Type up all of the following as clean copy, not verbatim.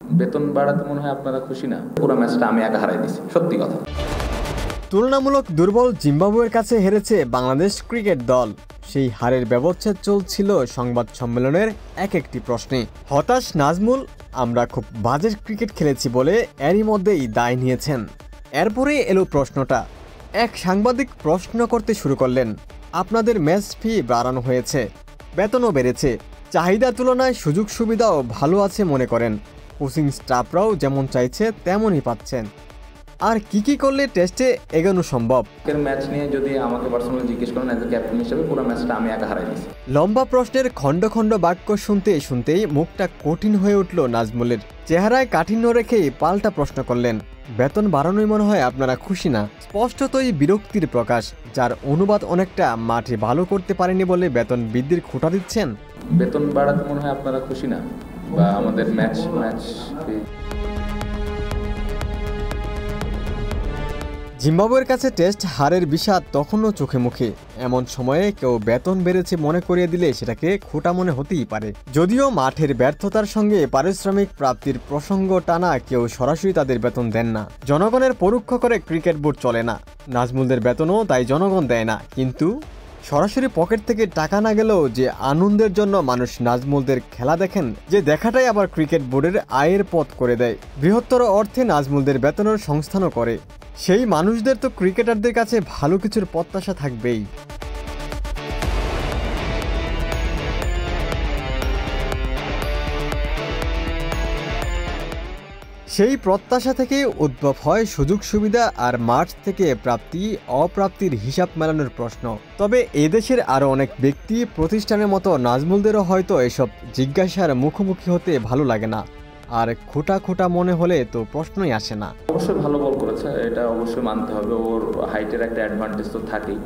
বেতন বাড়াতে মনে হয় আপনারা খুশি না? পুরো ম্যাচটা আমি একা হারাই দিছি, সত্যি কথা। তুলনামূলক দুর্বল জিম্বাবুয়ের কাছে হেরেছে বাংলাদেশ ক্রিকেট দল। সেই হারের ব্যবচ্ছেদ চলছিল সংবাদ সম্মেলনের এক একটি প্রশ্নে। হতাশ নাজমুল, আমরা খুব বাজে ক্রিকেট খেলেছি বলে এরই মধ্যেই দায় নিয়েছেন। এরপরে এলো প্রশ্নটা। এক সাংবাদিক প্রশ্ন করতে শুরু করলেন, আপনাদের ম্যাচ ফি বাড়ানো হয়েছে, বেতনও বেড়েছে, চাহিদা তুলনায় সুযোগ সুবিধাও ভালো আছে মনে করেন, কোচিং স্টাফরাও যেমন চাইছে তেমনই পাচ্ছেন, আর কি করলে টেস্টে এগোনো সম্ভব? ম্যাচ নিয়ে যদি আমাকে পার্সোনালি জিজ্ঞেস করেন অ্যাজ এ ক্যাপ্টেন হিসেবে, পুরো ম্যাচটা আমি একা হারাই দিছি। লম্বা প্রশ্নের খণ্ড খণ্ড বাক্য শুনতেই মুখটা কঠিন হয়ে উঠল নাজমুলের। চেহারায় কাঠিন্য রেখেই পাল্টা প্রশ্ন করলেন, বেতন বাড়ানোই মনে হয় আপনারা খুশি না? স্পষ্টতই বিরক্তির প্রকাশ, যার অনুবাদ অনেকটা মাঠে ভালো করতে পারেনি বলে বেতন বৃদ্ধির খোঁটা দিচ্ছেন। বেতন বাড়াতে মনে হয় আপনারা খুশি না, বা আমাদের ম্যাচ জিম্বাবুয়ের কাছে টেস্ট হারের বিষাদ তখনও চোখে মুখে। এমন সময়ে কেউ বেতন বেড়েছে মনে করিয়ে দিলে সেটাকে খোঁটা মনে হতেই পারে। যদিও মাঠের ব্যর্থতার সঙ্গে পারিশ্রমিক প্রাপ্তির প্রসঙ্গ টানা কেউ সরাসরি তাদের বেতন দেন না। জনগণের পরোক্ষ করে ক্রিকেট বোর্ড চলে না, নাজমুলদের বেতনও তাই জনগণ দেয় না। কিন্তু সরাসরি পকেট থেকে টাকা না গেলেও যে আনন্দের জন্য মানুষ নাজমুলদের খেলা দেখেন, যে দেখাটাই আবার ক্রিকেট বোর্ডের আয়ের পথ করে দেয়, বৃহত্তর অর্থে নাজমুলদের বেতনের সংস্থানও করে, সেই মানুষদের তো ক্রিকেটারদের কাছে ভালো কিছুর প্রত্যাশা থাকবেই। সেই প্রত্যাশা থেকে উদ্ভব হয় সুযোগ সুবিধা আর মাঠ থেকে প্রাপ্তি অপ্রাপ্তির হিসাব মেলানোর প্রশ্ন। তবে এদেশের আরও অনেক ব্যক্তি প্রতিষ্ঠানের মতো নাজমুলদেরও হয়তো এসব জিজ্ঞাসার মুখোমুখি হতে ভালো লাগে না, আর খোটা মনে হলে তো প্রশ্নই আসে না। অবশ্যই ভালো বল করেছে, এটা অবশ্যই মানতে হবে, ওর হাইটের একটা অ্যাডভান্টেজ তো থাকেই।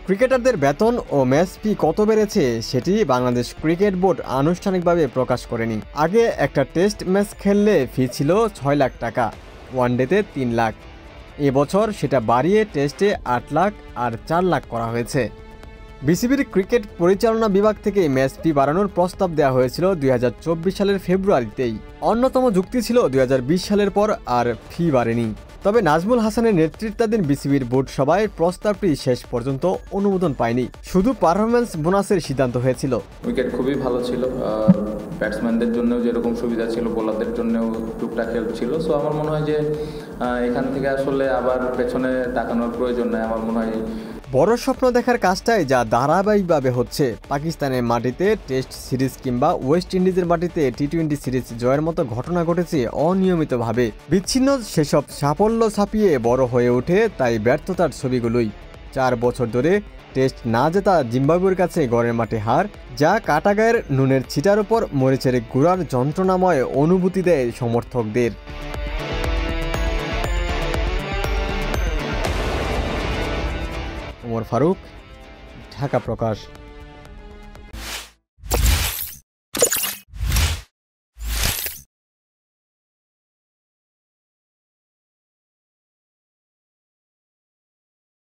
ক্রিকেটারদের বেতন ও ম্যাচ ফি কত বেড়েছে সেটি বাংলাদেশ ক্রিকেট বোর্ড আনুষ্ঠানিকভাবে প্রকাশ করেনি। আগে একটা টেস্ট ম্যাচ খেললে ফি ছিল 6 লাখ টাকা, ওয়ানডেতে 3 লাখ। এবছর সেটা বাড়িয়ে টেস্টে 8 লাখ আর 4 লাখ করা হয়েছে। বিসিবির ক্রিকেট পরিচালনা বিভাগ থেকে ম্যাচ ফি বাড়ানোর প্রস্তাব দেওয়া হয়েছিল 2024 সালের ফেব্রুয়ারিতেই। অন্যতম যুক্তি ছিল 2020 সালের পর আর ফি বাড়েনি। তবে নাজমুল হাসানের নেতৃত্বাধীন বিসিবির বোর্ড সভায় প্রস্তাবটি শেষ পর্যন্ত অনুমোদন পায়নি, শুধু পারফরম্যান্স বোনাসের সিদ্ধান্ত হয়েছিল। উইকেট খুবই ভালো ছিল, ব্যাটসম্যানদের জন্যও যেরকম সুবিধা ছিল, বোলারদের জন্যও টুকটাক হেল্প ছিল। সো আমার মনে হয় যে এখান থেকে আসলে আবার পেছনে তাকানোর প্রয়োজন নাই। আমার মনে হয় বড় স্বপ্ন দেখার কাজটাই যা ধারাবাহিকভাবে হচ্ছে। পাকিস্তানের মাটিতে টেস্ট সিরিজ কিংবা ওয়েস্ট ইন্ডিজের মাটিতে টি-20 সিরিজ জয়ের মতো ঘটনা ঘটেছে অনিয়মিতভাবে। বিচ্ছিন্ন সেসব সাফল্য ছাপিয়ে বড় হয়ে ওঠে তাই ব্যর্থতার ছবিগুলোই। 4 বছর ধরে টেস্ট না জেতা জিম্বাবুয়ের কাছে ঘরের মাঠে হার, যা কাটাগায়ের নুনের ছিটার উপর মরিচের গুঁড়ার যন্ত্রণাময় অনুভূতি দেয় সমর্থকদের। ওমর ফারুক, ঢাকা প্রকাশ।